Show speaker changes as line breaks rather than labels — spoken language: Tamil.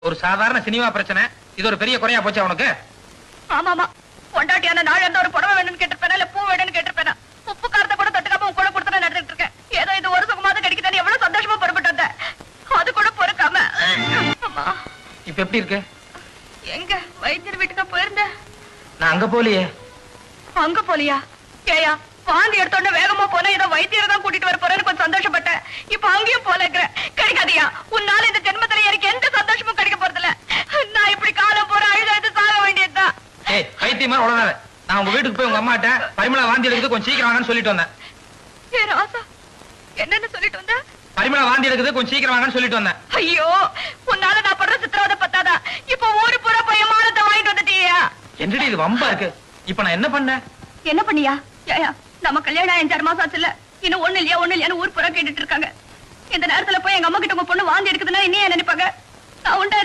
ஒரு சாதாரண சினிமா பிரச்சனை இது ஒரு பெரிய குறையா போச்சா உனக்கு?
ஆமாமா, பொண்டாட்டியான நாள் இருந்த ஒரு புடவை வேணும்னு கேட்டிருப்பேனா இல்ல பூ வேணும்னு கேட்டிருப்பேனா? உப்பு காரத்தை கூட தொட்டுக்காம உன் கூட கொடுத்து நடந்துட்டு இருக்கேன். ஏதோ இது ஒரு சுகமாவது கிடைக்குதான்னு எவ்வளவு சந்தோஷமா புறப்பட்டு வந்தேன். அது கூட பொறுக்காம அம்மா.
இப்ப எப்படி இருக்கு?
எங்க வைத்தியர் வீட்டுக்கு போயிருந்தேன்.
நான் அங்க போலியே.
அங்க போலியா? ஏயா வாந்தி எடுத்தோட வேகமா போன ஏதோ வைத்தியரை தான் கூட்டிட்டு வர போறேன்னு கொஞ்சம் சந்தோஷப்பட்டேன். இப்ப அங்கேயும் போலங்கிற கிடைக்காதியா? உன்னால இந்த ஜென்மத்துல எனக்கு எந்த சந்தோஷமும் கிடைக்க போறதில்ல. நான் இப்படி காலம் போற அழுது சாக வேண்டியதுதான்.
ஏய் பைத்தியமா உடனே நான் உங்க வீட்டுக்கு போய் உங்க அம்மாட்ட பரிமளா வாந்தி எடுக்குது கொஞ்சம் சீக்கிரம் வாங்கன்னு சொல்லிட்டு வந்தேன்.
ஏ ராசா, என்னன்னு சொல்லிட்டு வந்த?
பரிமளா வாந்தி எடுக்குது கொஞ்சம் சீக்கிரம் வாங்கன்னு சொல்லிட்டு வந்தேன்.
ஐயோ, உன்னால நான் படுற சித்திரவதை பத்தாதா? இப்ப ஊரு பூரா போய் மானத்தை வாங்கிட்டு வந்துட்டியா?
என்னடி இது வம்பா இருக்கு? இப்ப நான் என்ன பண்ணேன்?
என்ன பண்ணியா? ஏயா நம்ம கல்யாணம் 5-6 மாசம் ஆச்சுல, இன்னும் ஒண்ணு இல்லையான்னு ஊர் பூரா கேட்டுட்டு இருக்காங்க. இந்த நேரத்துல போய் எங்க அம்மா கிட்ட உங்க பொண்ணு வாந்தி எடுக்குதுன்னா என்ன நினைப்பாங்க? நான் உண்டா